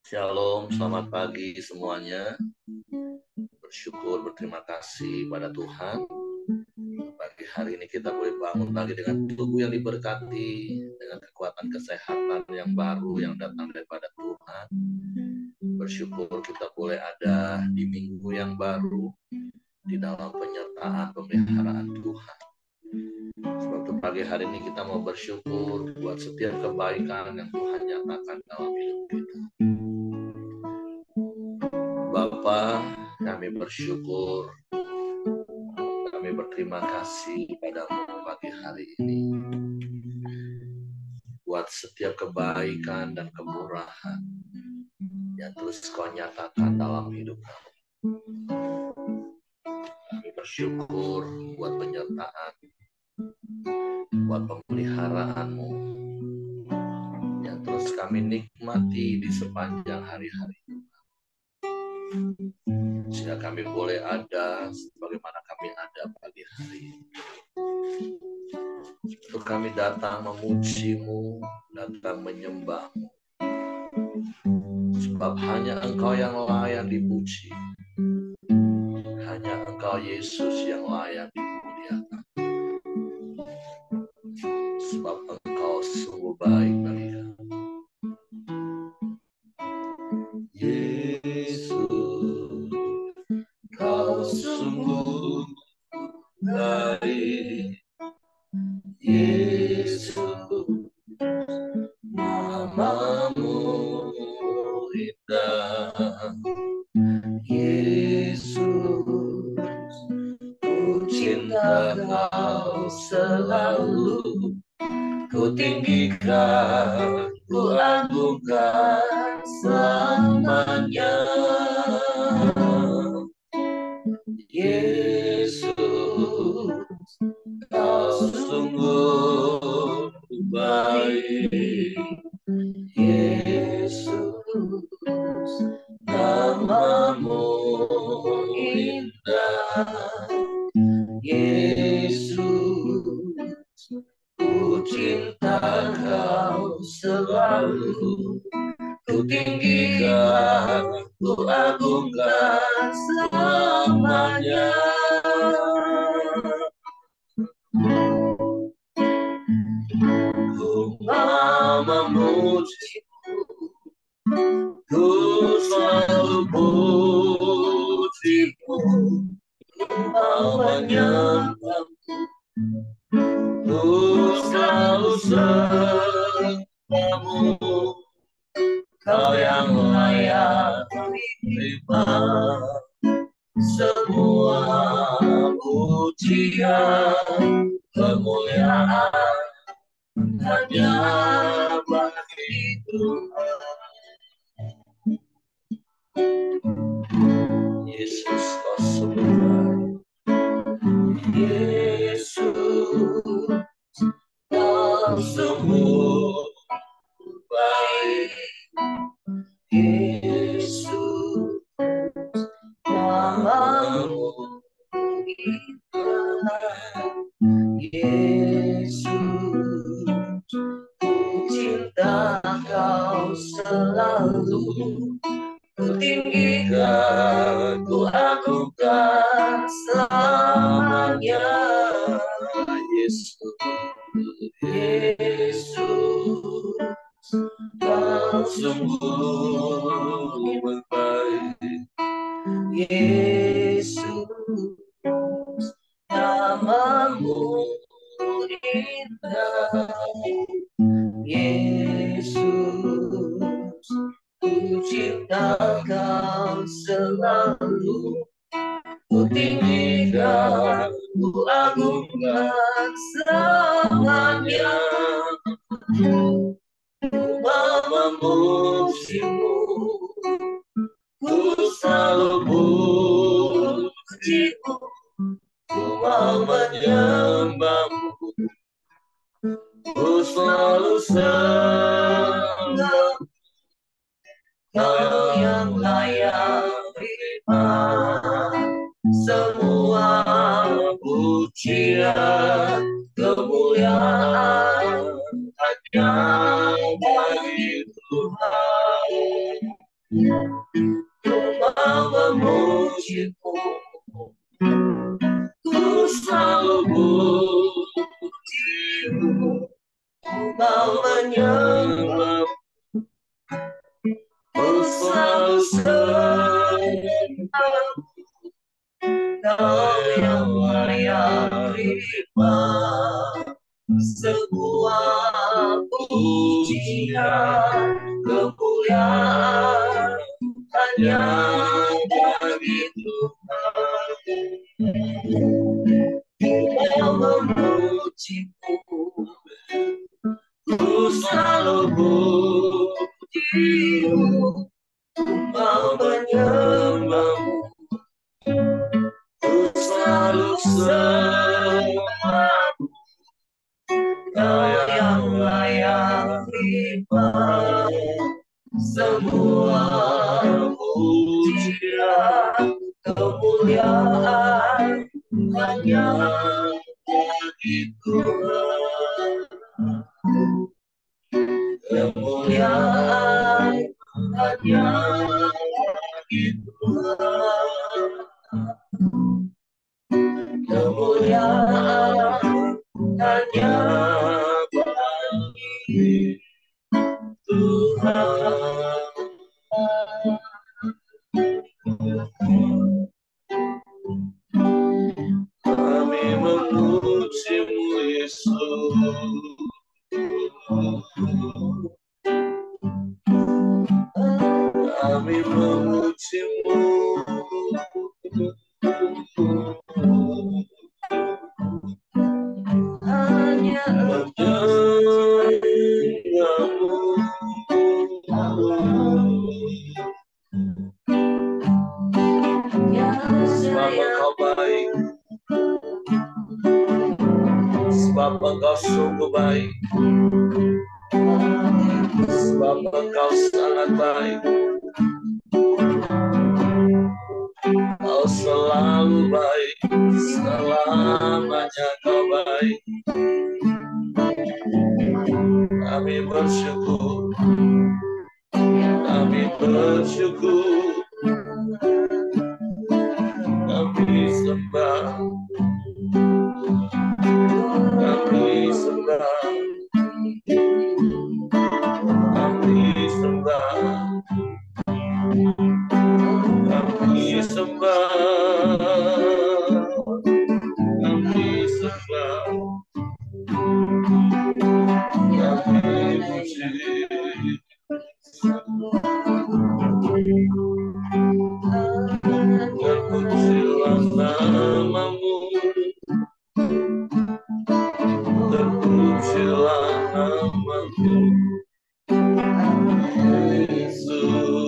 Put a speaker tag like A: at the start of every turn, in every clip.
A: Shalom, selamat pagi semuanya. Bersyukur, berterima kasih pada Tuhan. Pagi hari ini kita boleh bangun pagi dengan tubuh yang diberkati, dengan kekuatan kesehatan yang baru yang datang daripada Tuhan. Bersyukur kita boleh ada di minggu yang baru, di dalam penyertaan pemeliharaan Tuhan. Sebab itu pagi hari ini kita mau bersyukur buat setiap kebaikan yang Tuhan nyatakan dalam hidup kita. Bapa, kami bersyukur, kami berterima kasih padamu pagi hari ini buat setiap kebaikan dan kemurahan yang terus kau nyatakan dalam hidup kami. Kami bersyukur buat penyertaan, buat pemeliharaanmu yang terus kami nikmati di sepanjang hari-hari. Sehingga kami boleh ada sebagaimana kami ada pagi hari ini. Untuk kami datang memujimu, datang menyembahmu. Sebab hanya Engkau yang layak dipuji. Hanya Engkau Yesus yang layak dimuliakan. Sebab Engkau sungguh baik bagi kami. Yesus, Kau sungguh baik. Yesus, namamu indah. Yesus, ku cinta Kau selalu. Ku tinggikan, ku agungkan selamanya. Yesus, Kau sungguh baik. Yesus, namamu indah. Yesus, ku cinta Kau selalu. Ku tinggikan, ku agungkan selamanya. Ku mau memujimu, ku selalu pujimu. Ku mau menyembahmu, ku selalu sembahmu. Kau yang layak terima semua pujian, kemuliaan hanya bagi Tuhan. Yesus, Kau sungguh baik. Yesus, Kau sungguh baik. Yesus, namamu indah. Yesus, ku cinta Kau selalu. Ku tinggikan, ku agungkan selamanya. Yesus, Yesus, Kau sungguh baik. Yesus, namamu indah. Yesus, ku cinta Kau selalu. Ku tinggikan, ku agungkan selamanya. Ku mau memujimu, ku selalu pujimu. Ku mau menyembahmu, ku selalu sembah. Kau yang layak terima semua pujian, kemuliaan hanya Kau menyembah, ku selalu sembah. Kau yang layak terima sebuah pujian, kemuliaan hanya bagi Tuhan. Kau memujimu, ku selalu pujimu, mau menyembahmu, ku selalu sembahmu. Kau yang layak terima semua pujian, kemuliaan hanya bagi Tuhan. Kemuliaan hanya bagi Tuhan. Kemuliaan hanya bagi Tuhan. Kami memujimu Yesus, kami memujimu, hanya sebab Engkau baik, sebab Engkau sungguh baik, sebab Engkau sangat baik. Kau selalu baik, selamanya Kau baik. Kami bersyukur, kami bersyukur, kami sembah, kami sembah, kami sembah, kami sembah, kami sembah, kami puji. Terpujilah namamu, terpujilah namamu, Yesus.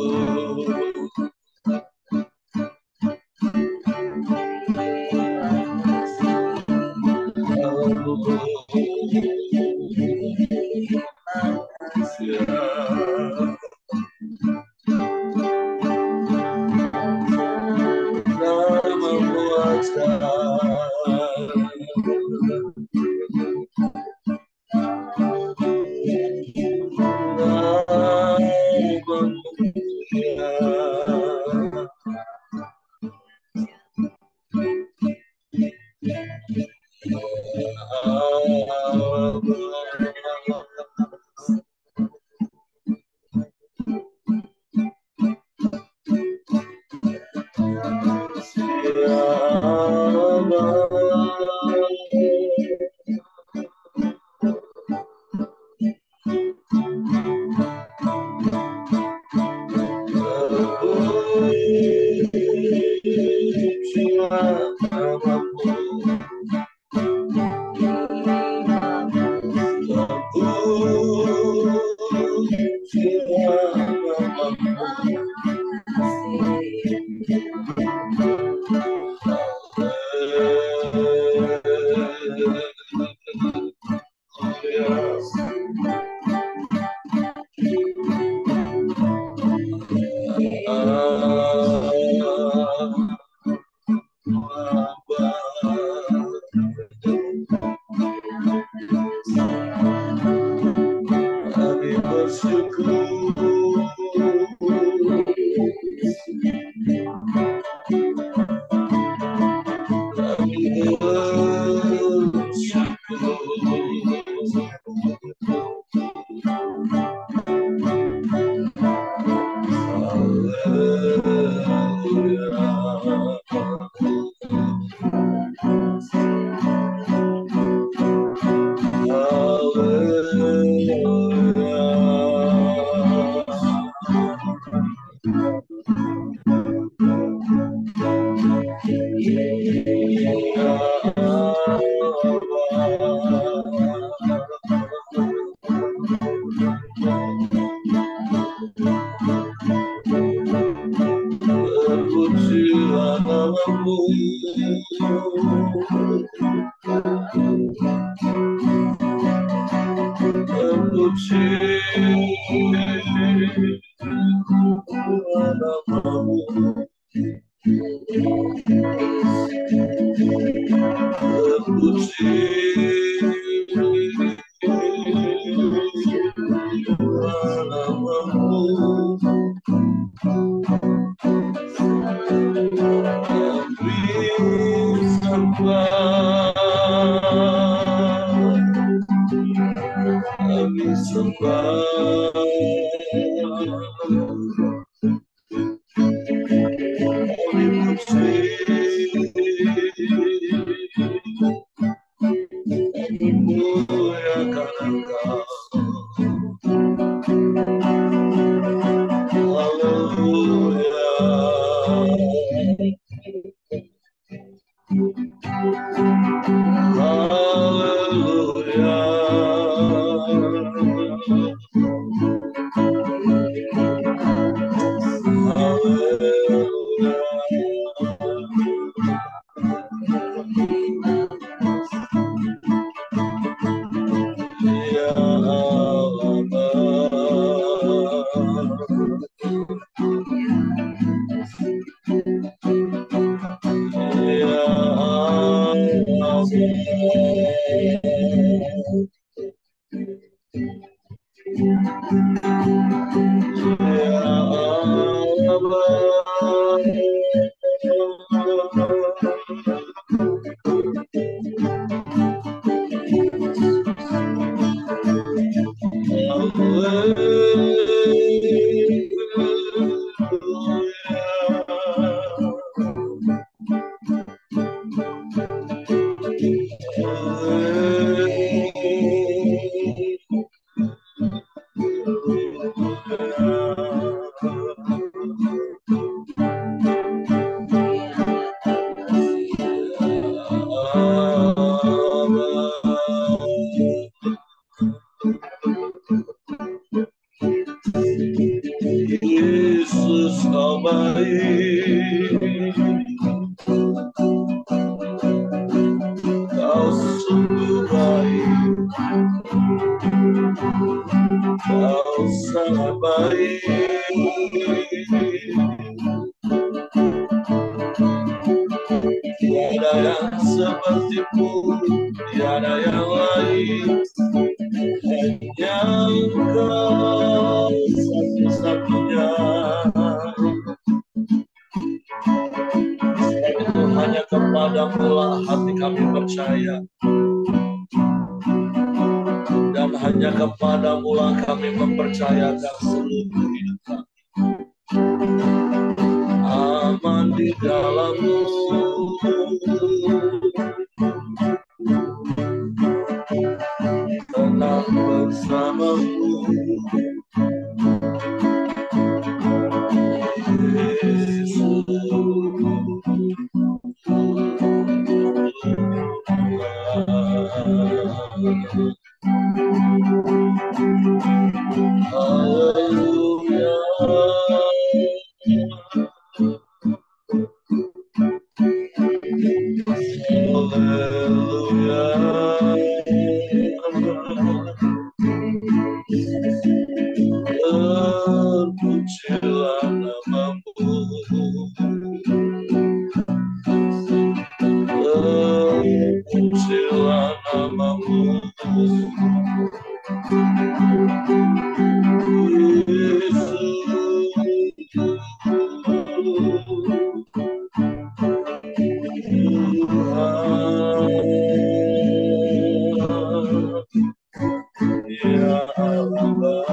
A: Ya Allah,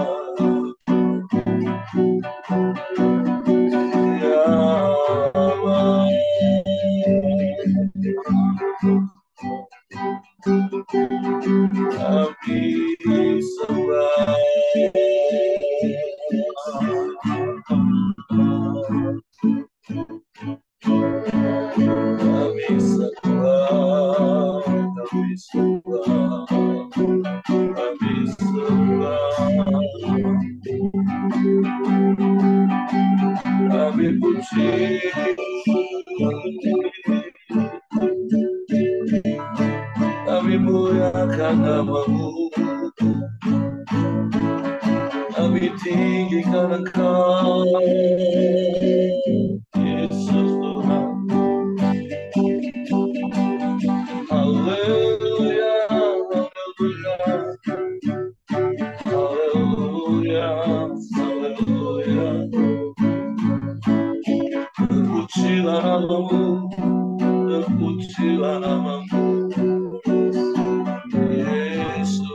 A: ya Allah, kami sembah. Kami sembah, kami sembah, kami sembah, kami puji, kami muliakan nama-Mu, kami tinggikan Engkau, Yesus Tuhan. Haleluya, haleluya, haleluya, haleluya. Terpujilah nama-Mu, terpujilah nama-Mu, Yesus.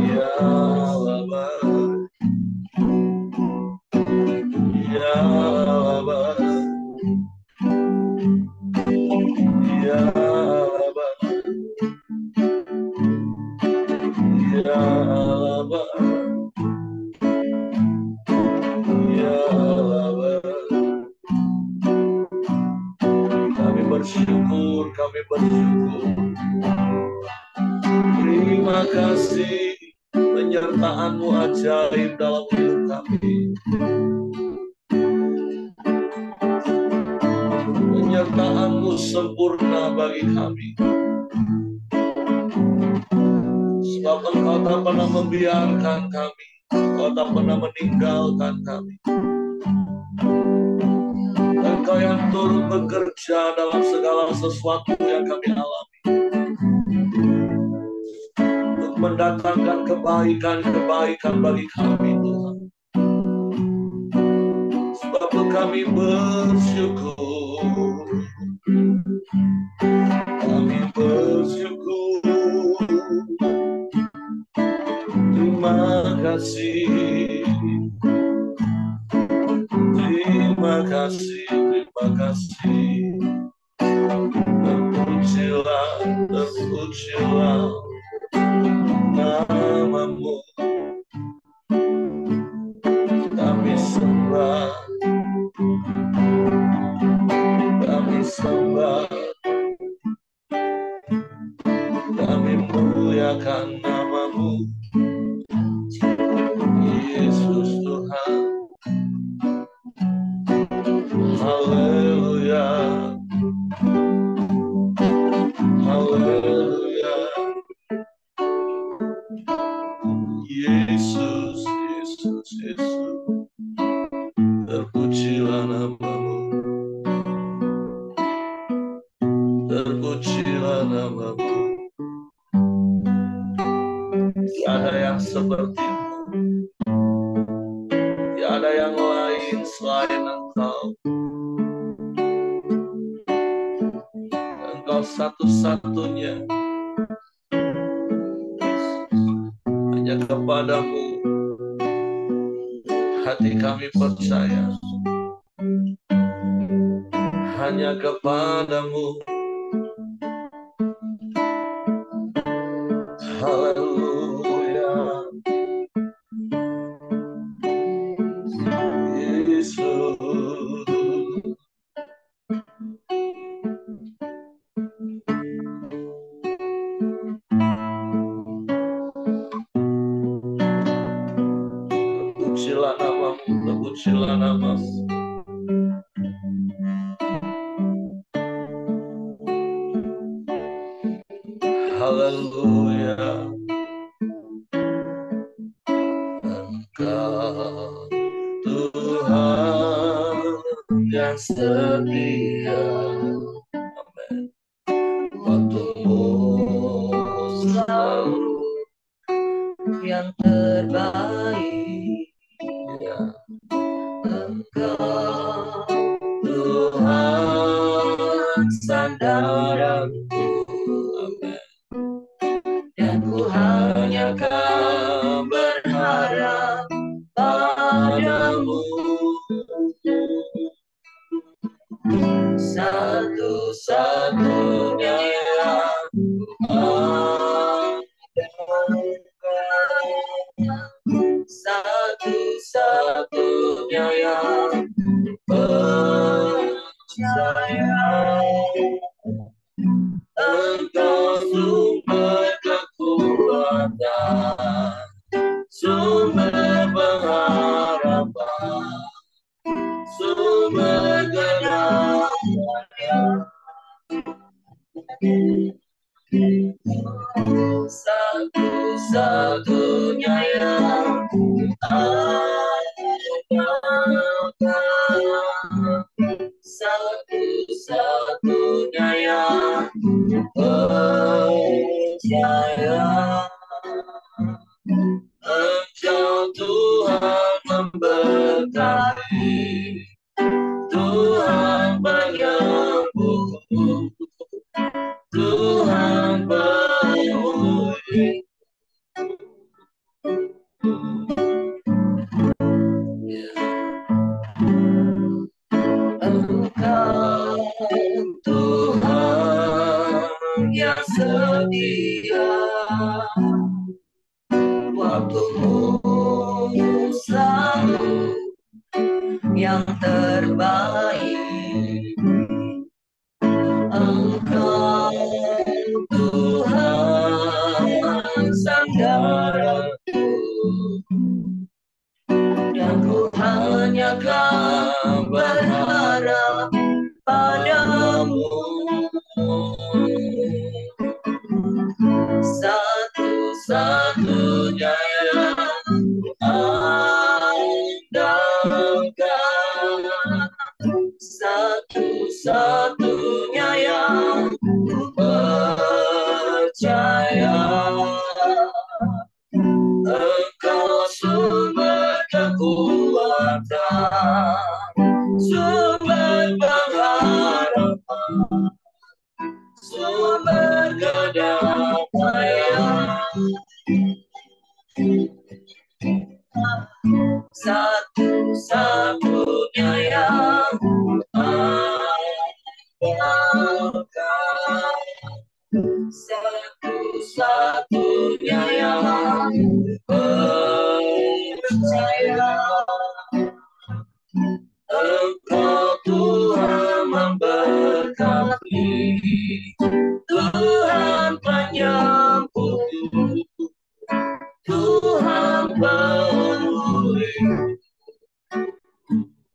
A: Ya Allah, ya Allah, ya Allah, ya Allah, ya Allah. Kami bersyukur, kami bersyukur. Terima kasih penyertaan-Mu ajaib dalam hidup kami. Penyertaan-Mu sempurna bagi kami. Sebab Engkau tak pernah membiarkan kami, Engkau tak pernah meninggalkan kami. Engkau yang turut bekerja dalam segala sesuatu yang kami alami, untuk mendatangkan kebaikan-kebaikan bagi kami, Tuhan. Sebab kami bersyukur, kami bersyukur. Terima kasih, terima kasih, terima kasih. Terpujilah, terpujilah nama-Mu. Kami sembah, kami sembah, kami muliakan nama-Mu, Yesus Tuhan. Haleluya, haleluya. Yesus, Yesus, Yesus. Terpujilah nama-Mu, terpujilah nama-Mu. Tiada yang seperti-Mu, tiada yang lain selain Engkau. Engkau satu-satunya. Hanya kepadamu hati kami percaya, hanya kepadamu. Haleluya, Yesus. Terpujilah nama-Mu, terpujilah nama-Mu. Haleluya. Engkau Tuhan yang setia. Amin. Waktu-Mu selalu yang terbaik. padamu, satu-satunya yang satu-satunya yang percaya. Engkau sumber kekuatan, sumber pengharapan, sumber kedamaian. Satu-satunya yang andalkan, satu-satunya yang percaya. Engkau Tuhan memberkati, Tuhan penyembuh, Tuhan pemulih. Engkau Tuhan yang setia, waktumu selalu yang terbaik. Engkau Tuhan sandaranku, dan ku hanya akan berharap padamu. Satu-satunya yang andalkan, satu-satunya yang percaya. Engkau sumber kekuatan, sumber pengharapan, sumber kedamaian. Satu-satunya yang andalkan, satu-satunya yang percaya. Engkau Tuhan memberkati, Tuhan penyembuh, Tuhan pemulih.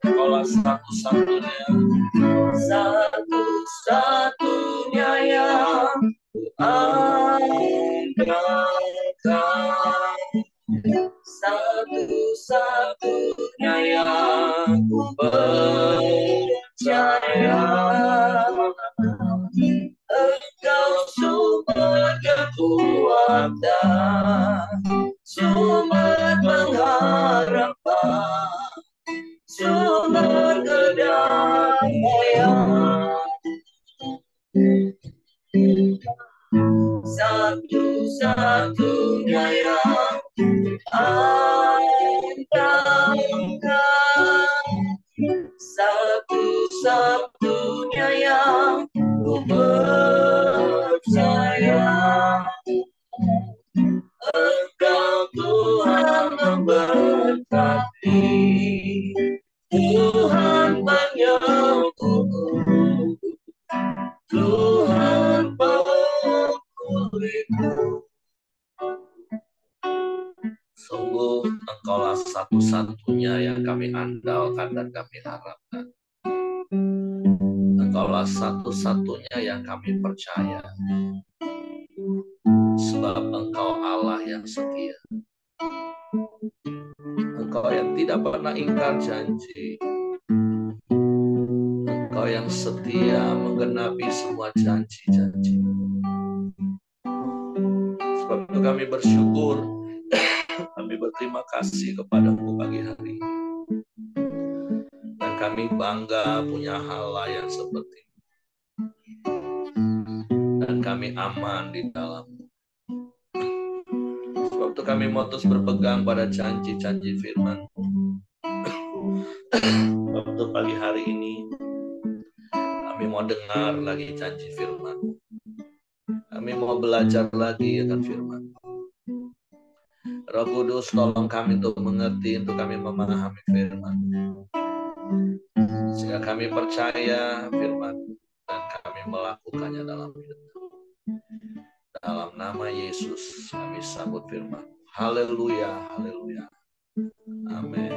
A: Engkaulah satu-satunya, satu-satunya yang andalkan, satu-satunya yang percaya. Engkau sumber kekuatan, sumber pengharapan, sumber kedamaian. Satu-satunya yang andalkan, satu-satunya yang ku percaya. Engkau Tuhan memberkati, Tuhan penyembuh, Tuhan pemulihku. Sungguh Engkaulah satu-satunya yang kami andalkan dan kami harapkan. Engkaulah satu-satunya yang kami percaya. Sebab Engkau Allah yang setia. Engkau yang tidak pernah ingkar janji. Engkau yang setia menggenapi semua janji-janji. Sebab itu kami bersyukur, kami berterima kasih kepadamu pagi hari ini. Dan kami bangga punya Allah yang seperti ini. Dan kami aman di dalam. Sebab itu kami mau terus berpegang pada janji-janji firman. Waktu pagi hari ini kami mau dengar lagi janji firman. Kami mau belajar lagi akan firman. Roh Kudus tolong kami untuk mengerti, untuk kami memahami firman. Sehingga kami percaya firman dan kami melakukannya dalam hidup. Dalam nama Yesus kami sambut firman. Haleluya, haleluya. Amin.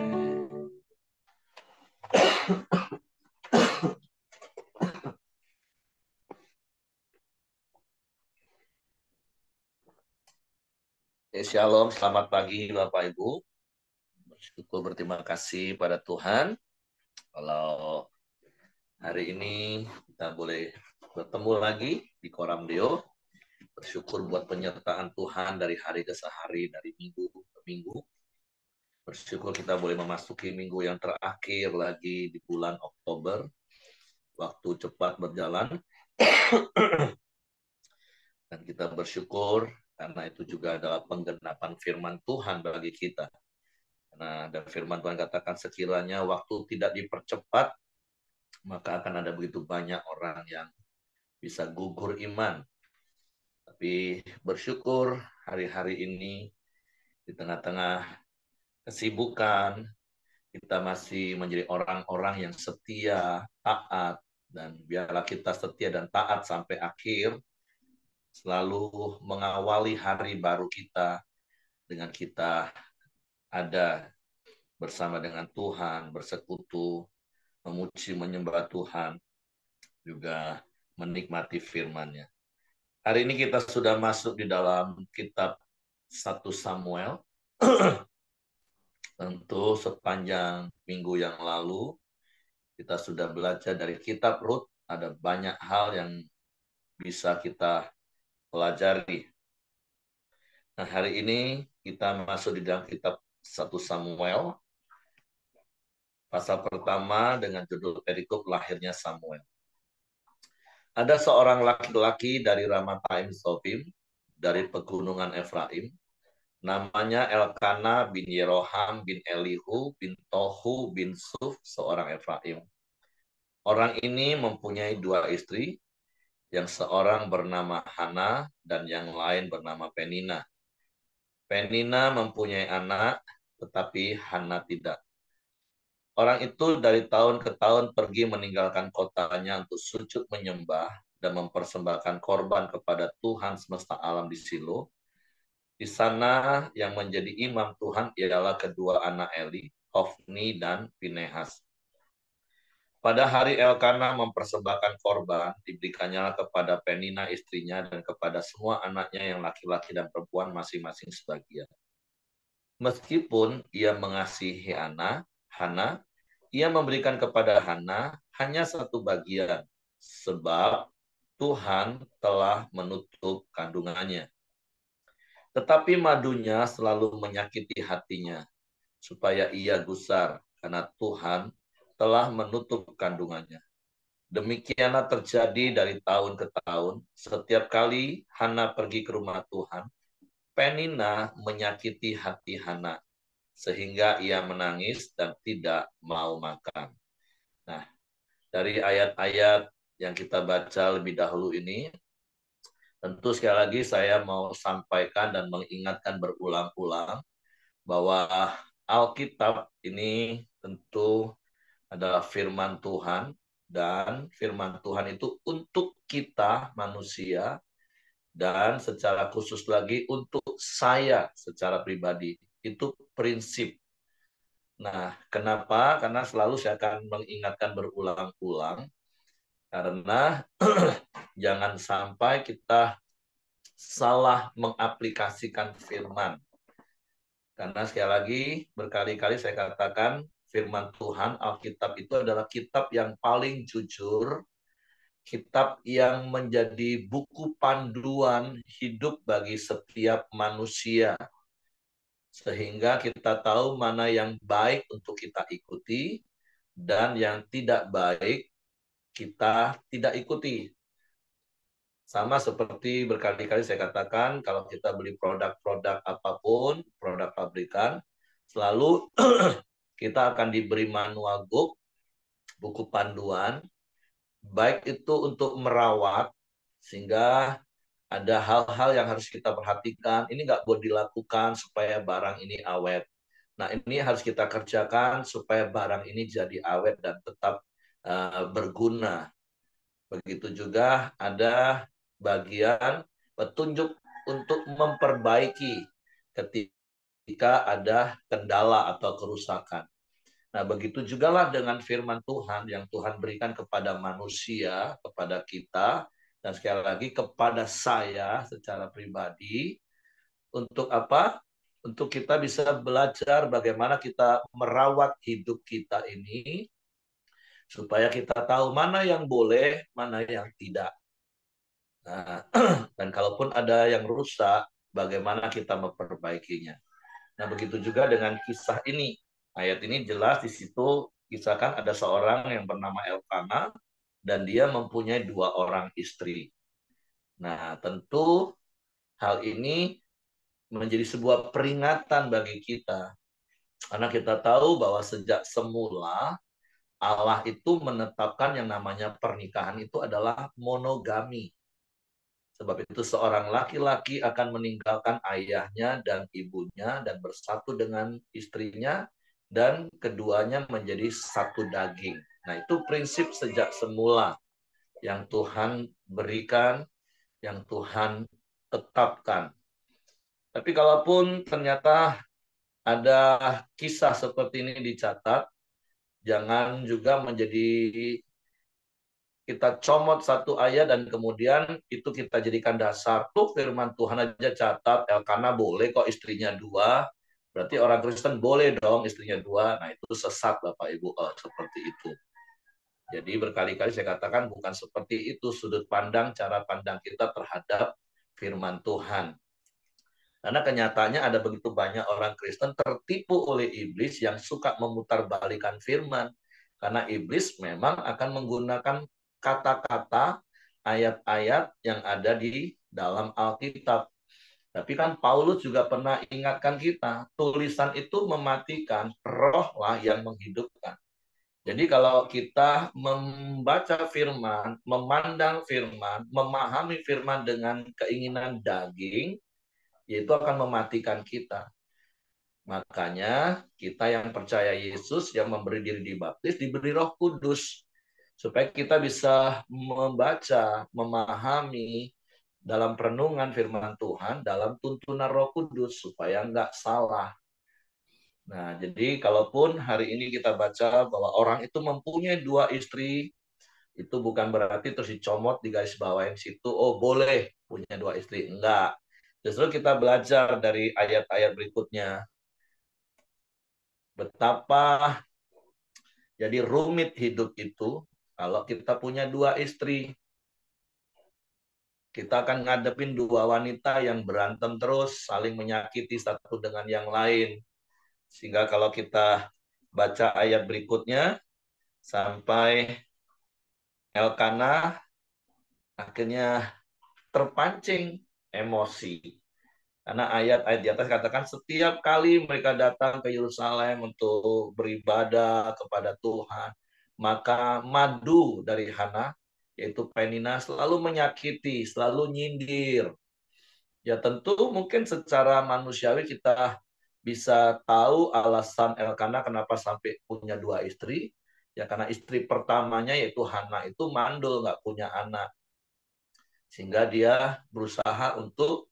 A: Shalom, selamat pagi Bapak Ibu. Bersyukur, berterima kasih pada Tuhan. Kalau hari ini kita boleh bertemu lagi di Koram Deo. Bersyukur buat penyertaan Tuhan dari hari ke hari, dari minggu ke minggu. Bersyukur kita boleh memasuki minggu yang terakhir lagi di bulan Oktober. Waktu cepat berjalan. Dan kita bersyukur karena itu juga adalah penggenapan firman Tuhan bagi kita. Karena ada firman Tuhan katakan sekiranya waktu tidak dipercepat, maka akan ada begitu banyak orang yang bisa gugur iman. Tapi bersyukur hari-hari ini di tengah-tengah kesibukan, kita masih menjadi orang-orang yang setia, taat, dan biarlah kita setia dan taat sampai akhir, selalu mengawali hari baru kita dengan kita ada bersama dengan Tuhan, bersekutu, memuji, menyembah Tuhan, juga menikmati firman-Nya. Hari ini kita sudah masuk di dalam kitab 1 Samuel. Tentu sepanjang minggu yang lalu kita sudah belajar dari kitab Rut, ada banyak hal yang bisa kita pelajari. Nah, hari ini kita masuk di dalam kitab 1 Samuel, pasal pertama dengan judul perikop lahirnya Samuel. Ada seorang laki-laki dari Ramataim Sofim, dari pegunungan Efraim, namanya Elkana bin Yeroham bin Elihu bin Tohu bin Suf, seorang Efraim. Orang ini mempunyai dua istri, yang seorang bernama Hana dan yang lain bernama Penina. Penina mempunyai anak, tetapi Hana tidak. Orang itu dari tahun ke tahun pergi meninggalkan kotanya untuk sujud menyembah dan mempersembahkan korban kepada Tuhan semesta alam di Silo. Di sana yang menjadi imam Tuhan ialah kedua anak Eli, Hofni dan Pinehas. Pada hari Elkana mempersembahkan korban, diberikannya kepada Penina istrinya dan kepada semua anaknya yang laki-laki dan perempuan masing-masing sebagian. Meskipun ia mengasihi Hana, ia memberikan kepada Hana hanya satu bagian, sebab Tuhan telah menutup kandungannya. Tetapi madunya selalu menyakiti hatinya, supaya ia gusar, karena Tuhan telah menutup kandungannya. Demikianlah terjadi dari tahun ke tahun. Setiap kali Hana pergi ke rumah Tuhan, Penina menyakiti hati Hana, sehingga ia menangis dan tidak mau makan. Nah, dari ayat-ayat yang kita baca lebih dahulu ini, tentu sekali lagi saya mau sampaikan dan mengingatkan berulang-ulang bahwa Alkitab ini tentu adalah firman Tuhan, dan firman Tuhan itu untuk kita manusia, dan secara khusus lagi untuk saya secara pribadi. Itu prinsip. Nah, kenapa? Karena selalu saya akan mengingatkan berulang-ulang, karena jangan sampai kita salah mengaplikasikan firman. Karena sekali lagi, berkali-kali saya katakan, firman Tuhan, Alkitab itu adalah kitab yang paling jujur, kitab yang menjadi buku panduan hidup bagi setiap manusia. Sehingga kita tahu mana yang baik untuk kita ikuti, dan yang tidak baik kita tidak ikuti. Sama seperti berkali-kali saya katakan, kalau kita beli produk-produk apapun, produk pabrikan, selalu kita akan diberi manual book, buku panduan, baik itu untuk merawat, sehingga ada hal-hal yang harus kita perhatikan. Ini nggak boleh dilakukan supaya barang ini awet. Nah, ini harus kita kerjakan supaya barang ini jadi awet dan tetap berguna. Begitu juga ada bagian petunjuk untuk memperbaiki ketika ada kendala atau kerusakan. Nah, begitu juga lah dengan firman Tuhan yang Tuhan berikan kepada manusia, kepada kita, dan sekali lagi kepada saya secara pribadi. Untuk apa? Untuk kita bisa belajar bagaimana kita merawat hidup kita ini, supaya kita tahu mana yang boleh, mana yang tidak. Nah, dan kalaupun ada yang rusak, bagaimana kita memperbaikinya. Nah, begitu juga dengan kisah ini. Ayat ini jelas di situ kisahkan ada seorang yang bernama Elkana dan dia mempunyai 2 orang istri. Nah, tentu hal ini menjadi sebuah peringatan bagi kita. Karena kita tahu bahwa sejak semula Allah itu menetapkan yang namanya pernikahan itu adalah monogami. Sebab itu seorang laki-laki akan meninggalkan ayahnya dan ibunya dan bersatu dengan istrinya dan keduanya menjadi satu daging. Nah, itu prinsip sejak semula yang Tuhan berikan, yang Tuhan tetapkan. Tapi kalaupun ternyata ada kisah seperti ini dicatat, jangan juga menjadi kita comot satu ayat dan kemudian itu kita jadikan dasar. Tuh firman Tuhan aja catat, Elkana boleh kok istrinya 2. Berarti orang Kristen boleh dong istrinya 2. Nah, itu sesat Bapak Ibu. Seperti itu. Jadi berkali-kali saya katakan bukan seperti itu sudut pandang, cara pandang kita terhadap firman Tuhan. Karena kenyataannya ada begitu banyak orang Kristen tertipu oleh iblis yang suka memutarbalikkan firman. Karena iblis memang akan menggunakan kata-kata, ayat-ayat yang ada di dalam Alkitab. Tapi kan Paulus juga pernah ingatkan kita, tulisan itu mematikan, rohlah yang menghidupkan. Jadi kalau kita membaca firman, memandang firman, memahami firman dengan keinginan daging, yaitu akan mematikan kita. Makanya kita yang percaya Yesus, yang memberi diri dibaptis, diberi Roh Kudus. Supaya kita bisa membaca, memahami dalam perenungan firman Tuhan, dalam tuntunan Roh Kudus, supaya nggak salah. Nah, jadi kalaupun hari ini kita baca bahwa orang itu mempunyai 2 istri, itu bukan berarti terus dicomot di garis bawain situ, oh boleh punya 2 istri. Enggak. Justru kita belajar dari ayat-ayat berikutnya. Betapa jadi rumit hidup itu kalau kita punya 2 istri. Kita akan ngadepin 2 wanita yang berantem terus, saling menyakiti satu dengan yang lain. Sehingga kalau kita baca ayat berikutnya, sampai Elkana akhirnya terpancing emosi. Karena ayat-ayat di atas katakan setiap kali mereka datang ke Yerusalem untuk beribadah kepada Tuhan, maka madu dari Hana, yaitu Penina, selalu menyakiti, selalu nyindir. Ya tentu mungkin secara manusiawi kita bisa tahu alasan Elkana kenapa sampai punya 2 istri. Ya karena istri pertamanya yaitu Hana itu mandul, nggak punya anak. Sehingga dia berusaha untuk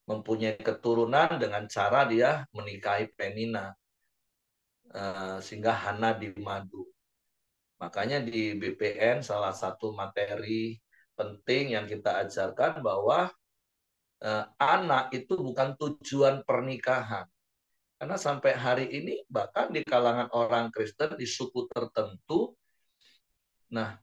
A: mempunyai keturunan dengan cara dia menikahi Penina. Sehingga Hana dimadu. Makanya di BPN salah satu materi penting yang kita ajarkan bahwa anak itu bukan tujuan pernikahan. Karena sampai hari ini bahkan di kalangan orang Kristen di suku tertentu, nah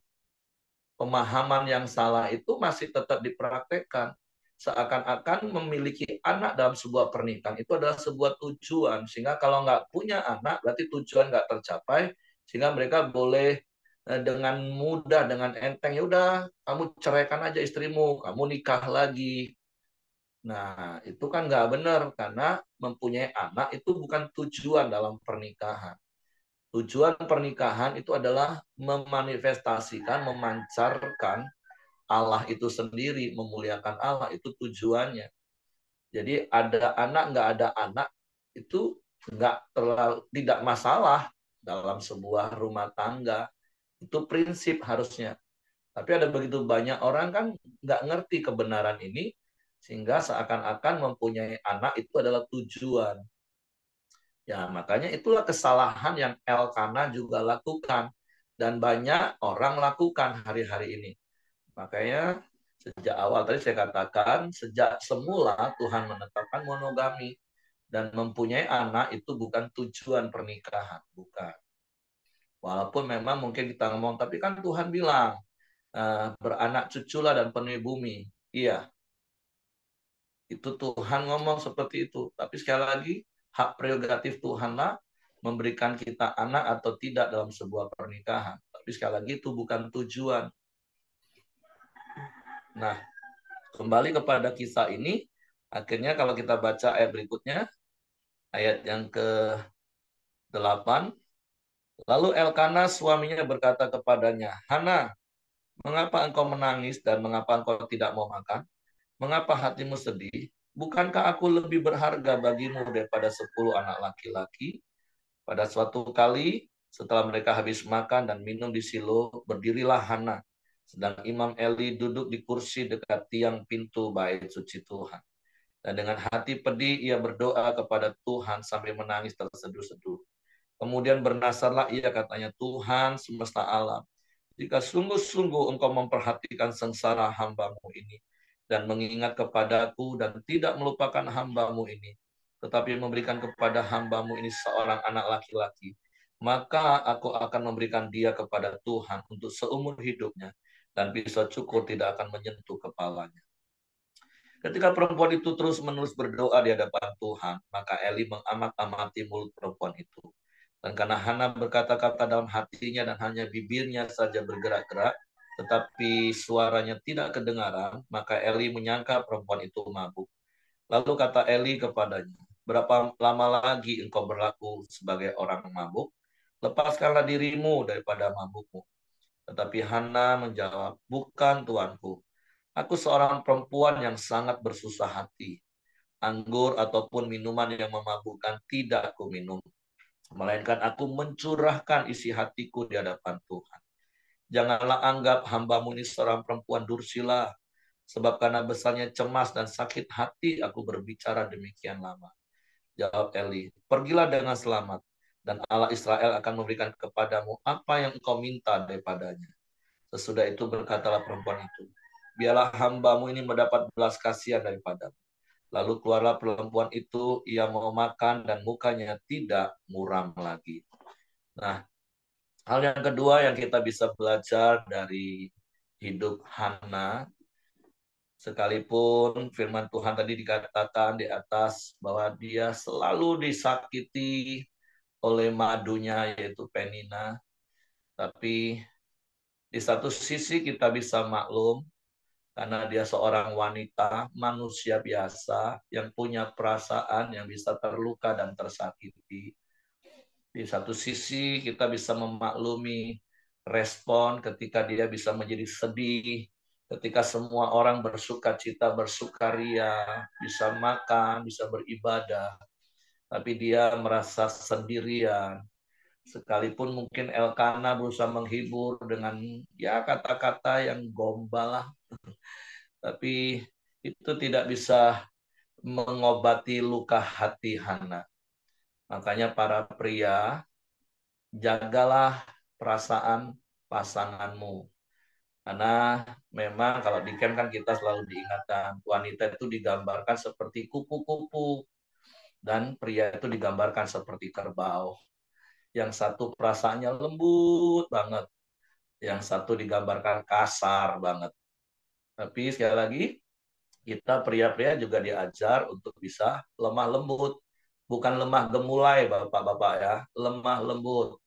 A: pemahaman yang salah itu masih tetap dipraktekkan. Seakan-akan memiliki anak dalam sebuah pernikahan itu adalah sebuah tujuan. Sehingga kalau nggak punya anak, berarti tujuan nggak tercapai. Sehingga mereka boleh dengan mudah, dengan enteng, ya udah kamu ceraikan aja istrimu, kamu nikah lagi. Nah, itu kan nggak benar. Karena mempunyai anak itu bukan tujuan dalam pernikahan. Tujuan pernikahan itu adalah memanifestasikan, memancarkan Allah itu sendiri, memuliakan Allah, itu tujuannya. Jadi ada anak, nggak ada anak, itu tidak masalah dalam sebuah rumah tangga. Itu prinsip harusnya. Tapi ada begitu banyak orang kan nggak ngerti kebenaran ini, sehingga seakan-akan mempunyai anak itu adalah tujuan. Ya, makanya itulah kesalahan yang Elkana juga lakukan. Dan banyak orang lakukan hari-hari ini. Makanya sejak awal tadi saya katakan, sejak semula Tuhan menetapkan monogami. Dan mempunyai anak itu bukan tujuan pernikahan. Bukan. Walaupun memang mungkin kita ngomong, tapi kan Tuhan bilang, beranak cuculah dan penuhi bumi. Iya, itu Tuhan ngomong seperti itu. Tapi sekali lagi, hak prerogatif Tuhanlah memberikan kita anak atau tidak dalam sebuah pernikahan. Tapi sekali lagi itu bukan tujuan. Nah, kembali kepada kisah ini, akhirnya kalau kita baca ayat berikutnya, ayat yang ke-8, lalu Elkana suaminya berkata kepadanya, Hana, mengapa engkau menangis dan mengapa engkau tidak mau makan? Mengapa hatimu sedih? Bukankah aku lebih berharga bagimu daripada 10 anak laki-laki? Pada suatu kali, setelah mereka habis makan dan minum di Silo, berdirilah Hana. Sedang Imam Eli duduk di kursi dekat tiang pintu bait suci Tuhan. Dan dengan hati pedih, ia berdoa kepada Tuhan sambil menangis terseduh-seduh. Kemudian bernasarlah ia katanya, Tuhan semesta alam, jika sungguh-sungguh engkau memperhatikan sengsara hambamu ini, dan mengingat kepadaku dan tidak melupakan hambamu ini, tetapi memberikan kepada hambamu ini seorang anak laki-laki, maka aku akan memberikan dia kepada Tuhan untuk seumur hidupnya, dan pisau cukur tidak akan menyentuh kepalanya. Ketika perempuan itu terus-menerus berdoa di hadapan Tuhan, maka Eli mengamat-amati mulut perempuan itu. Dan karena Hana berkata-kata dalam hatinya dan hanya bibirnya saja bergerak-gerak, tetapi suaranya tidak kedengaran, maka Eli menyangka perempuan itu mabuk. Lalu kata Eli kepadanya, berapa lama lagi engkau berlaku sebagai orang mabuk? Lepaskanlah dirimu daripada mabukmu. Tetapi Hana menjawab, bukan tuanku. Aku seorang perempuan yang sangat bersusah hati. Anggur ataupun minuman yang memabukkan tidak aku minum. Melainkan aku mencurahkan isi hatiku di hadapan Tuhan. Janganlah anggap hambamu ini seorang perempuan dursila, sebab karena besarnya cemas dan sakit hati aku berbicara demikian lama. Jawab Eli, pergilah dengan selamat, dan Allah Israel akan memberikan kepadamu apa yang engkau minta daripadanya. Sesudah itu berkatalah perempuan itu, biarlah hambamu ini mendapat belas kasihan daripadamu. Lalu keluarlah perempuan itu, ia mau makan dan mukanya tidak muram lagi. Nah, hal yang kedua yang kita bisa belajar dari hidup Hana, sekalipun firman Tuhan tadi dikatakan di atas bahwa dia selalu disakiti oleh madunya yaitu Penina, tapi di satu sisi kita bisa maklum karena dia seorang wanita, manusia biasa yang punya perasaan yang bisa terluka dan tersakiti. Di satu sisi kita bisa memaklumi respon ketika dia bisa menjadi sedih, ketika semua orang bersuka cita, bersukaria, bisa makan, bisa beribadah, tapi dia merasa sendirian. Sekalipun mungkin Elkana berusaha menghibur dengan ya kata-kata yang gombal lah, tapi itu tidak bisa mengobati luka hati Hana. Makanya para pria, jagalah perasaan pasanganmu. Karena memang kalau di camp kan kita selalu diingatkan, wanita itu digambarkan seperti kupu-kupu, dan pria itu digambarkan seperti kerbau. Yang satu perasaannya lembut banget, yang satu digambarkan kasar banget. Tapi sekali lagi, kita pria-pria juga diajar untuk bisa lemah lembut. Bukan lemah gemulai, bapak-bapak ya. Lemah lembut.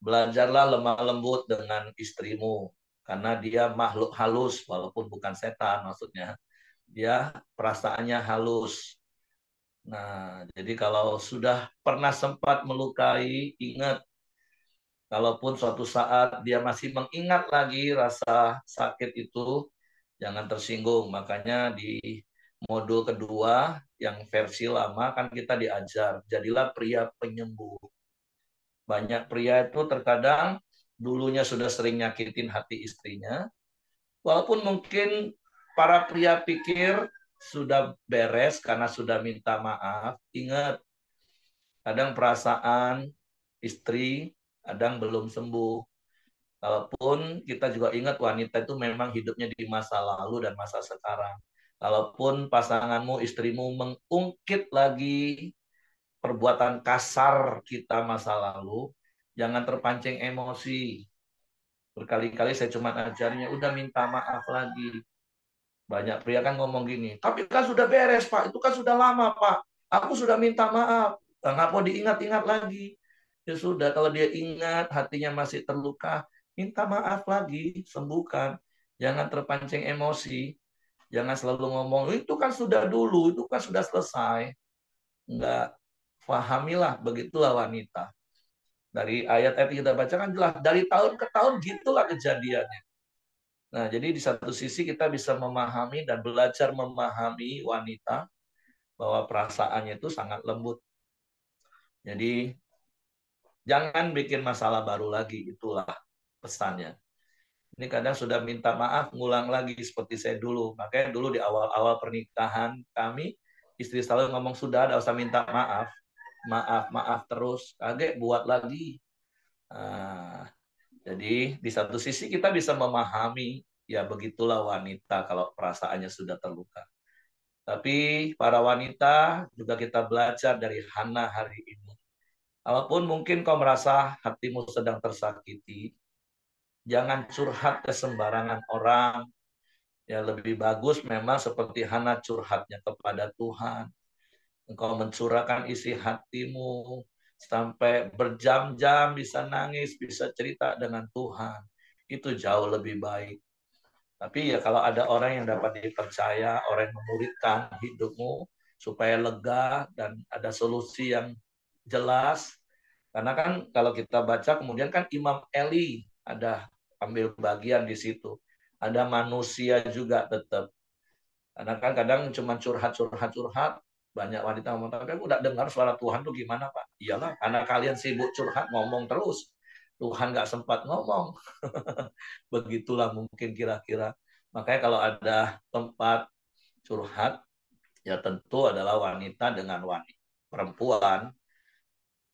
A: Belajarlah lemah lembut dengan istrimu. Karena dia makhluk halus, walaupun bukan setan maksudnya. Dia perasaannya halus. Nah, jadi kalau sudah pernah sempat melukai, ingat, Kalaupun suatu saat dia masih mengingat lagi rasa sakit itu, jangan tersinggung. Makanya di modul kedua yang versi lama kan kita diajar, jadilah pria penyembuh. Banyak pria itu terkadang dulunya sudah sering nyakitin hati istrinya, walaupun mungkin para pria pikir sudah beres karena sudah minta maaf. Ingat, kadang perasaan istri kadang belum sembuh. Kalaupun kita juga ingat wanita itu memang hidupnya di masa lalu dan masa sekarang. Kalaupun pasanganmu, istrimu mengungkit lagi perbuatan kasar kita masa lalu, jangan terpancing emosi. Berkali-kali saya cuma ajarnya, udah minta maaf lagi. Banyak pria kan ngomong gini, tapi kan sudah beres Pak, itu kan sudah lama Pak. Aku sudah minta maaf. Ngapa diingat-ingat lagi? Ya sudah, kalau dia ingat hatinya masih terluka, minta maaf lagi, sembuhkan. Jangan terpancing emosi. Jangan selalu ngomong, itu kan sudah dulu, itu kan sudah selesai. Enggak, pahamilah, begitulah wanita. Dari ayat-ayat yang kita baca kan jelas, dari tahun ke tahun gitulah kejadiannya. Nah, jadi di satu sisi kita bisa memahami dan belajar memahami wanita bahwa perasaannya itu sangat lembut. Jadi jangan bikin masalah baru lagi, itulah pesannya. Ini kadang sudah minta maaf, ngulang lagi seperti saya dulu. Makanya dulu di awal-awal pernikahan kami, istri selalu ngomong, sudah ada usah minta maaf. Maaf, maaf terus. Kaget buat lagi. Nah, jadi di satu sisi kita bisa memahami, ya begitulah wanita kalau perasaannya sudah terluka. Tapi para wanita juga kita belajar dari Hana hari ini. Walaupun mungkin kau merasa hatimu sedang tersakiti, jangan curhat ke sembarangan orang. Ya lebih bagus memang seperti Hana curhatnya kepada Tuhan. Engkau mencurahkan isi hatimu sampai berjam-jam bisa nangis, bisa cerita dengan Tuhan. Itu jauh lebih baik. Tapi ya kalau ada orang yang dapat dipercaya, orang yang memuridkan hidupmu supaya lega dan ada solusi yang jelas. Karena kan kalau kita baca kemudian kan Imam Eli ada ambil bagian di situ. Ada manusia juga tetap. Karena kan kadang cuma curhat, banyak wanita ngomong, tapi aku udah dengar suara Tuhan tuh gimana Pak? Iyalah, karena kalian sibuk curhat, ngomong terus. Tuhan nggak sempat ngomong. Begitulah mungkin kira-kira. Makanya kalau ada tempat curhat, ya tentu adalah wanita dengan wanita. Perempuan,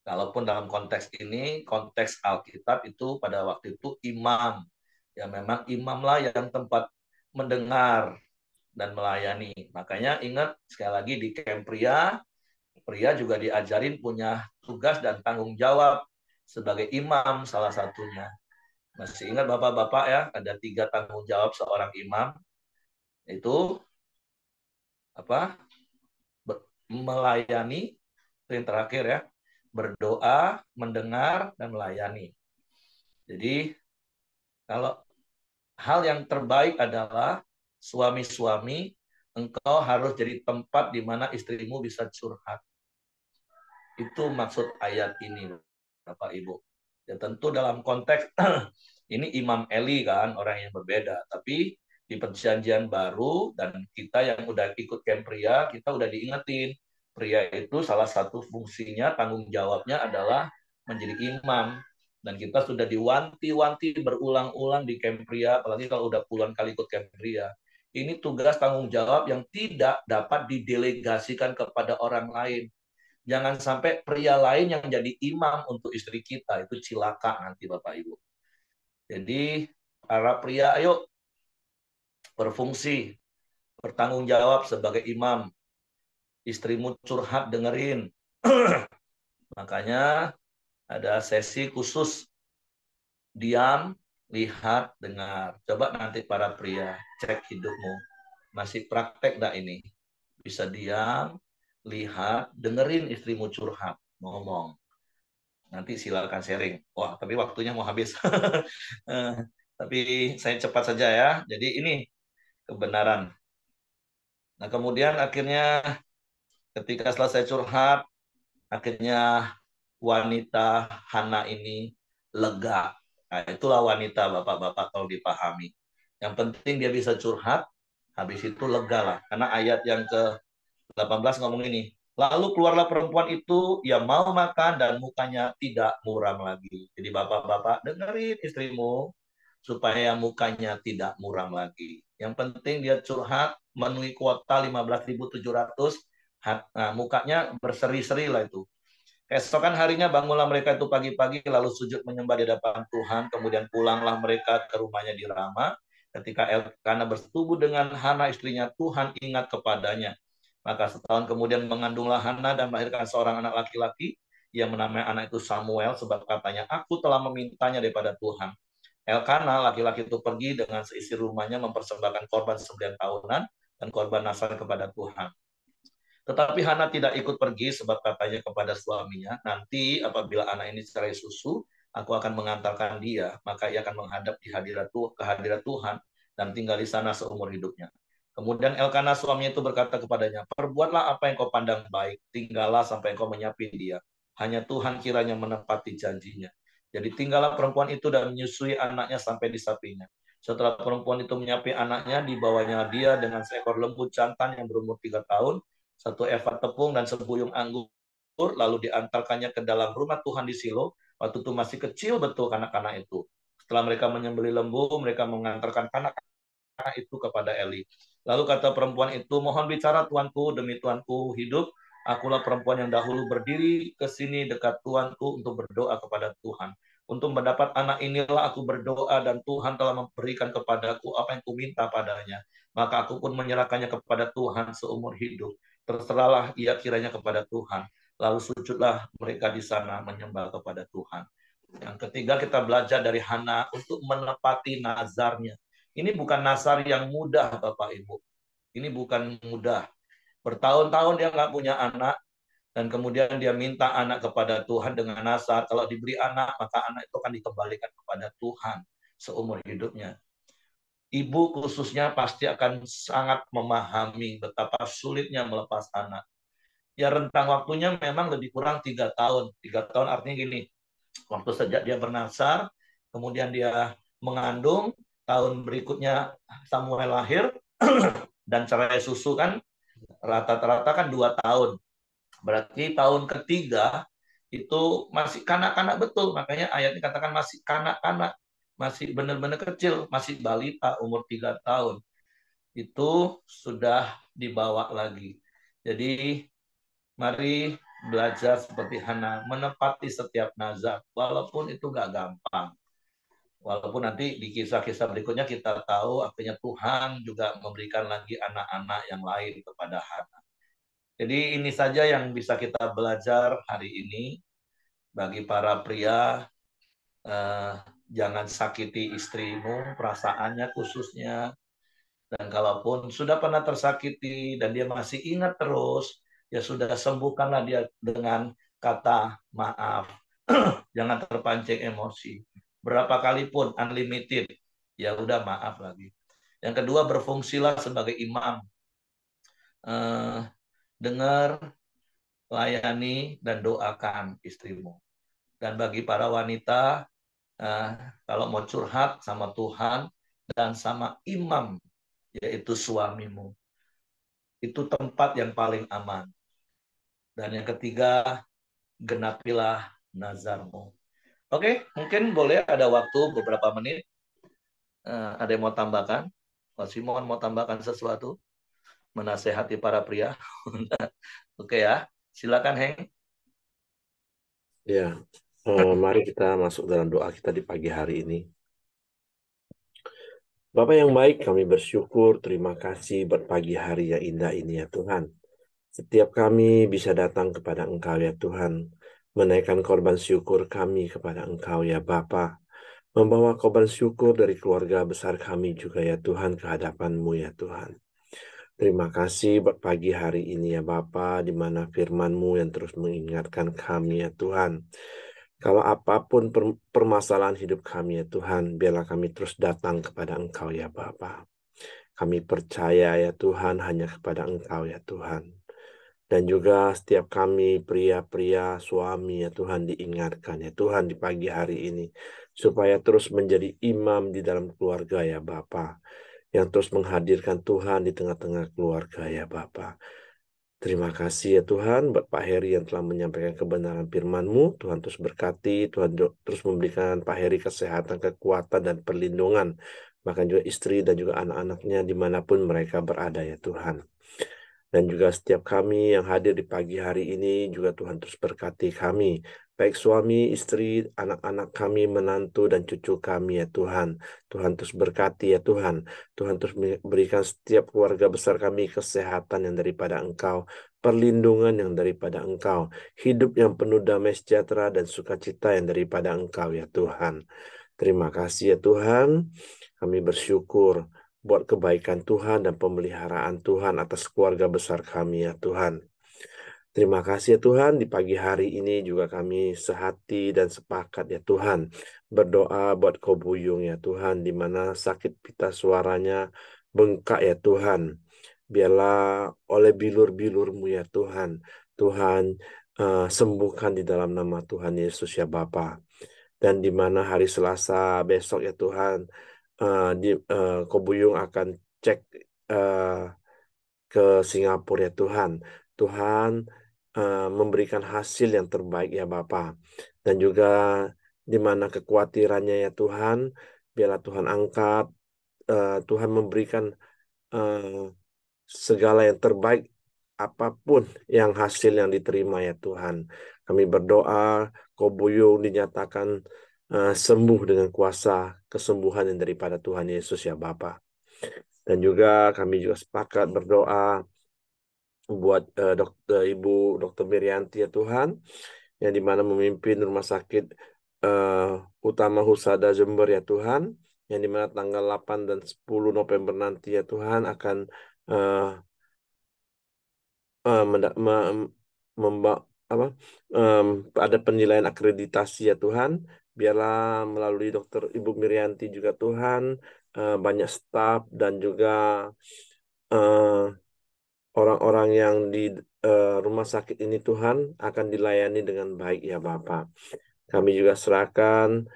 A: kalaupun dalam konteks ini, konteks Alkitab itu pada waktu itu imam. Ya memang imamlah yang tempat mendengar dan melayani. Makanya ingat sekali lagi di camp pria, pria juga diajarin punya tugas dan tanggung jawab sebagai imam salah satunya. Masih ingat Bapak-bapak ya, ada 3 tanggung jawab seorang imam, itu apa? Melayani, itu yang terakhir ya, berdoa, mendengar, dan melayani. Jadi kalau hal yang terbaik adalah suami-suami, engkau harus jadi tempat di mana istrimu bisa curhat. Itu maksud ayat ini, Bapak Ibu. Ya tentu dalam konteks ini Imam Eli kan, orang yang berbeda. Tapi di perjanjian baru dan kita yang udah ikut camp pria, kita udah diingetin. Pria itu salah satu fungsinya, tanggung jawabnya adalah menjadi imam. Dan kita sudah diwanti-wanti berulang-ulang di camp pria, apalagi kalau udah puluhan kali ikut camp pria. Ini tugas tanggung jawab yang tidak dapat didelegasikan kepada orang lain. Jangan sampai pria lain yang jadi imam untuk istri kita. Itu cilaka nanti Bapak Ibu. Jadi para pria ayo berfungsi, bertanggung jawab sebagai imam. Istrimu curhat dengerin. Makanya ada sesi khusus diam, lihat, dengar. Coba nanti para pria cek hidupmu. Masih praktek enggak ini? Bisa diam, lihat, dengerin istrimu curhat, ngomong. Nanti silakan sharing. Wah, tapi waktunya mau habis. Tapi saya cepat saja ya. Jadi ini kebenaran. Nah, kemudian akhirnya ketika selesai curhat, akhirnya wanita Hana ini lega. Nah, itulah wanita, bapak-bapak, kalau dipahami. Yang penting dia bisa curhat, habis itu lega lah. Karena ayat yang ke-18 ngomong ini, lalu keluarlah perempuan itu, ia mau makan dan mukanya tidak muram lagi. Jadi bapak-bapak, dengerin istrimu supaya mukanya tidak muram lagi. Yang penting dia curhat, memenuhi kuota 15.700, mukanya berseri-seri lah itu. Keesokan harinya bangunlah mereka itu pagi-pagi lalu sujud menyembah di hadapan Tuhan. Kemudian pulanglah mereka ke rumahnya di Rama. Ketika Elkana bersetubuh dengan Hana istrinya, Tuhan ingat kepadanya. Maka setahun kemudian mengandunglah Hana dan melahirkan seorang anak laki-laki. Ia menamai anak itu Samuel sebab katanya, aku telah memintanya daripada Tuhan. Elkana laki-laki itu pergi dengan seisi rumahnya mempersembahkan korban 9 tahunan dan korban nasar kepada Tuhan. Tetapi Hana tidak ikut pergi sebab katanya kepada suaminya, nanti apabila anak ini cerai susu, aku akan mengantarkan dia, maka ia akan menghadap di kehadirat Tuhan dan tinggal di sana seumur hidupnya. Kemudian Elkana suaminya itu berkata kepadanya, perbuatlah apa yang kau pandang baik, tinggallah sampai kau menyapi dia. Hanya Tuhan kiranya menepati janjinya. Jadi tinggallah perempuan itu dan menyusui anaknya sampai disapinya. Setelah perempuan itu menyapi anaknya, dibawanya dia dengan seekor lembu jantan yang berumur 3 tahun, 1 eva tepung dan sebuyung anggur, lalu diantarkannya ke dalam rumah Tuhan di Silo. Waktu itu masih kecil betul kanak-kanak itu. Setelah mereka menyembelih lembu, mereka mengantarkan kanak-kanak itu kepada Eli. Lalu kata perempuan itu, mohon bicara tuanku, demi tuanku hidup, akulah perempuan yang dahulu berdiri ke sini dekat tuanku untuk berdoa kepada Tuhan. Untuk mendapat anak inilah aku berdoa dan Tuhan telah memberikan kepadaku apa yang kuminta padanya. Maka aku pun menyerahkannya kepada Tuhan seumur hidup. Terserahlah ia kiranya kepada Tuhan. Lalu sujudlah mereka di sana menyembah kepada Tuhan. Yang ketiga kita belajar dari Hana untuk menepati nazarnya. Ini bukan nazar yang mudah Bapak Ibu. Ini bukan mudah. Bertahun-tahun dia nggak punya anak, dan kemudian dia minta anak kepada Tuhan dengan nazar. Kalau diberi anak, maka anak itu akan dikembalikan kepada Tuhan seumur hidupnya. Ibu khususnya pasti akan sangat memahami betapa sulitnya melepas anak. Ya rentang waktunya memang lebih kurang 3 tahun. 3 tahun artinya gini, waktu sejak dia bernasar, kemudian dia mengandung, tahun berikutnya Samuel lahir, dan cerai susu kan rata-rata kan 2 tahun. Berarti tahun ketiga itu masih kanak-kanak betul. Makanya ayatnya katakan masih kanak-kanak, masih benar-benar kecil, masih balita umur 3 tahun. Itu sudah dibawa lagi. Jadi mari belajar seperti Hana, menepati setiap nazar, walaupun itu gak gampang. Walaupun nanti di kisah-kisah berikutnya kita tahu akhirnya Tuhan juga memberikan lagi anak-anak yang lain kepada Hana. Jadi ini saja yang bisa kita belajar hari ini. Bagi para pria, jangan sakiti istrimu, perasaannya khususnya. Dan kalaupun sudah pernah tersakiti dan dia masih ingat terus, ya sudah sembuhkanlah dia dengan kata maaf. Jangan terpancing emosi. Berapa kali pun unlimited, ya udah maaf lagi. Yang kedua, berfungsilah sebagai imam. Dengar, layani, dan doakan istrimu. Dan bagi para wanita, kalau mau curhat sama Tuhan dan sama imam, yaitu suamimu, itu tempat yang paling aman. Dan yang ketiga, genapilah nazarmu. Oke, mungkin boleh ada waktu beberapa menit. Ada yang mau tambahkan? Mas Simon mau tambahkan sesuatu? Menasehati para pria. Oke ya, silakan Heng.
B: Ya, mari kita masuk dalam doa kita di pagi hari ini. Bapa yang baik, kami bersyukur, terima kasih buat pagi hari yang indah ini ya Tuhan. Setiap kami bisa datang kepada Engkau ya Tuhan, menaikkan korban syukur kami kepada Engkau ya Bapa, membawa korban syukur dari keluarga besar kami juga ya Tuhan ke hadapan-Mu ya Tuhan. Terima kasih buat pagi hari ini ya Bapa, di mana firman-Mu yang terus mengingatkan kami ya Tuhan. Kalau apapun permasalahan hidup kami ya Tuhan, biarlah kami terus datang kepada Engkau ya Bapa. Kami percaya ya Tuhan hanya kepada Engkau ya Tuhan. Dan juga setiap kami pria-pria suami ya Tuhan diingatkan ya Tuhan di pagi hari ini. Supaya terus menjadi imam di dalam keluarga ya Bapa. Yang terus menghadirkan Tuhan di tengah-tengah keluarga ya Bapa. Terima kasih ya Tuhan buat Pak Heri yang telah menyampaikan kebenaran firman-Mu. Tuhan terus berkati, Tuhan terus memberikan Pak Heri kesehatan, kekuatan, dan perlindungan. Bahkan juga istri dan juga anak-anaknya dimanapun mereka berada ya Tuhan. Dan juga setiap kami yang hadir di pagi hari ini juga Tuhan terus berkati kami. Baik suami, istri, anak-anak kami, menantu, dan cucu kami ya Tuhan. Tuhan terus berkati ya Tuhan. Tuhan terus berikan setiap keluarga besar kami kesehatan yang daripada Engkau. Perlindungan yang daripada Engkau. Hidup yang penuh damai sejahtera dan sukacita yang daripada Engkau ya Tuhan. Terima kasih ya Tuhan. Kami bersyukur buat kebaikan Tuhan dan pemeliharaan Tuhan atas keluarga besar kami ya Tuhan. Terima kasih ya Tuhan, di pagi hari ini juga kami sehati dan sepakat ya Tuhan. Berdoa buat Kobuyung ya Tuhan, di mana sakit pita suaranya bengkak ya Tuhan. Biarlah oleh bilur-bilur-Mu ya Tuhan, Tuhan sembuhkan di dalam nama Tuhan Yesus ya Bapa. Dan di mana hari Selasa besok ya Tuhan, Kobuyung akan cek ke Singapura ya Tuhan. Tuhan memberikan hasil yang terbaik ya Bapa. Dan juga di mana kekhawatirannya ya Tuhan, biarlah Tuhan angkat, Tuhan memberikan eh, segala yang terbaik apapun yang hasil yang diterima ya Tuhan. Kami berdoa, Kobuyung dinyatakan sembuh dengan kuasa kesembuhan yang daripada Tuhan Yesus ya Bapa. Dan juga kami juga sepakat berdoa buat Ibu Dokter Mirianti ya Tuhan, yang dimana memimpin rumah sakit utama Husada Jember ya Tuhan, yang dimana tanggal 8 dan 10 November nanti ya Tuhan akan eh, eh, menda- me- memba- apa, ada penilaian akreditasi ya Tuhan. Biarlah melalui Dokter Ibu Mirianti juga Tuhan, banyak staf dan juga eh, orang-orang yang di rumah sakit ini Tuhan akan dilayani dengan baik ya Bapak. Kami juga serahkan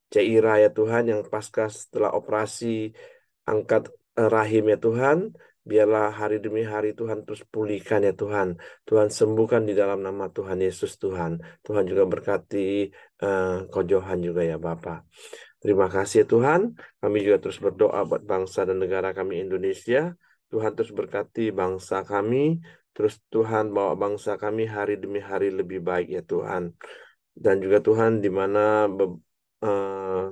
B: Caira ya Tuhan yang pasca setelah operasi angkat rahim ya Tuhan. Biarlah hari demi hari Tuhan terus pulihkan ya Tuhan. Tuhan sembuhkan di dalam nama Tuhan Yesus Tuhan. Tuhan juga berkati Ko Johan juga ya Bapak. Terima kasih ya Tuhan. Kami juga terus berdoa buat bangsa dan negara kami Indonesia. Tuhan terus berkati bangsa kami. Terus Tuhan bawa bangsa kami hari demi hari lebih baik ya Tuhan. Dan juga Tuhan di mana eh,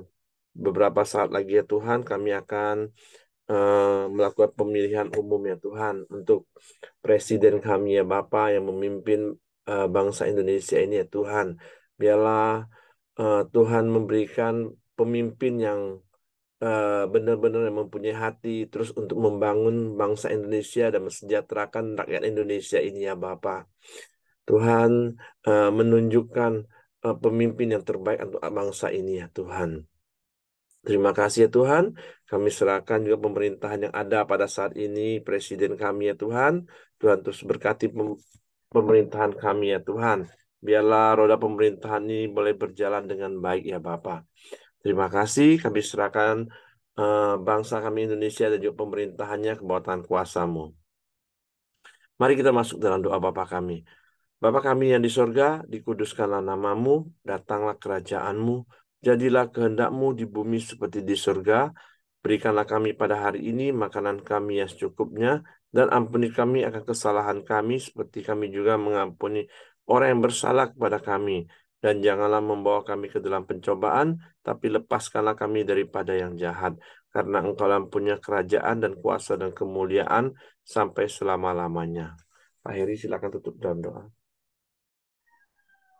B: beberapa saat lagi ya Tuhan kami akan melakukan pemilihan umum ya Tuhan untuk presiden kami ya Bapa yang memimpin bangsa Indonesia ini ya Tuhan. Biarlah Tuhan memberikan pemimpin yang benar-benar yang mempunyai hati terus untuk membangun bangsa Indonesia dan mensejahterakan rakyat Indonesia ini ya Bapa. Tuhan menunjukkan pemimpin yang terbaik untuk bangsa ini ya Tuhan. Terima kasih ya Tuhan. Kami serahkan juga pemerintahan yang ada pada saat ini, Presiden kami ya Tuhan. Tuhan terus berkati pemerintahan kami ya Tuhan. Biarlah roda pemerintahan ini boleh berjalan dengan baik ya Bapak. Terima kasih. Kami serahkan bangsa kami Indonesia dan juga pemerintahannya ke bawah tangan kuasa-Mu. Mari kita masuk dalam doa Bapa kami. Bapa kami yang di sorga, dikuduskanlah namamu, datanglah kerajaanmu, jadilah kehendakmu di bumi seperti di sorga. Berikanlah kami pada hari ini makanan kami yang secukupnya, dan ampuni kami akan kesalahan kami, seperti kami juga mengampuni orang yang bersalah kepada kami. Dan janganlah membawa kami ke dalam pencobaan, tapi lepaskanlah kami daripada yang jahat. Karena Engkau yang punya kerajaan dan kuasa dan kemuliaan sampai selama-lamanya. Pak Heri, silakan tutup dalam doa.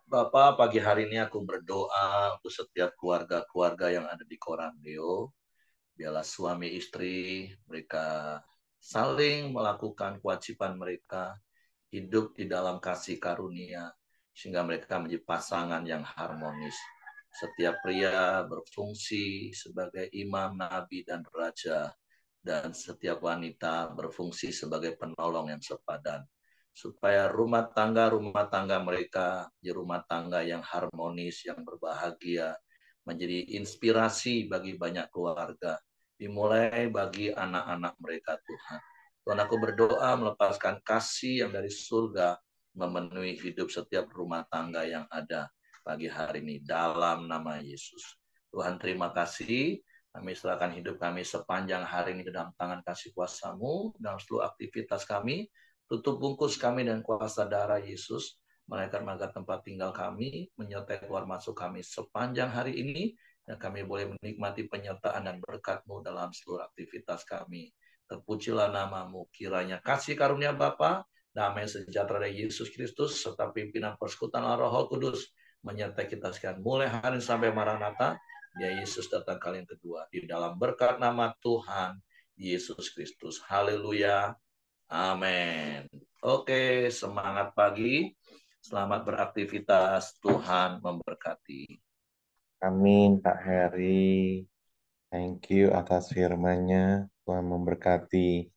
A: Bapak, pagi hari ini aku berdoa untuk setiap keluarga-keluarga yang ada di Korandeo. Biarlah suami istri mereka saling melakukan kewajiban mereka, hidup di dalam kasih karunia, sehingga mereka menjadi pasangan yang harmonis. Setiap pria berfungsi sebagai imam, nabi, dan raja, dan setiap wanita berfungsi sebagai penolong yang sepadan. supaya rumah tangga mereka di rumah tangga yang harmonis, yang berbahagia, menjadi inspirasi bagi banyak keluarga, dimulai bagi anak-anak mereka Tuhan. Tuhan, aku berdoa melepaskan kasih yang dari surga memenuhi hidup setiap rumah tangga yang ada pagi hari ini dalam nama Yesus. Tuhan, terima kasih. Kami serahkan hidup kami sepanjang hari ini ke dalam tangan kasih kuasa-Mu dalam seluruh aktivitas kami. Tutup bungkus kami dan kuasa darah Yesus. Malaikat-malaikat tempat tinggal kami, menyertai keluar masuk kami sepanjang hari ini, dan kami boleh menikmati penyertaan dan berkat-Mu dalam seluruh aktivitas kami. Terpujilah nama-Mu, kiranya kasih karunia Bapa, damai sejahtera dari Yesus Kristus, serta pimpinan persekutuan Roh Kudus, menyertai kita sekalian mulai hari sampai Maranatha, dia Yesus datang kali yang kedua, di dalam berkat nama Tuhan Yesus Kristus. Haleluya. Amin. Oke, semangat pagi. Selamat beraktivitas. Tuhan memberkati.
C: Amin, Pak Heri. Thank you atas firman-Nya. Tuhan memberkati.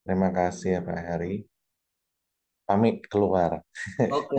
C: Terima kasih ya Pak Heri. Pamit keluar.
A: Oke.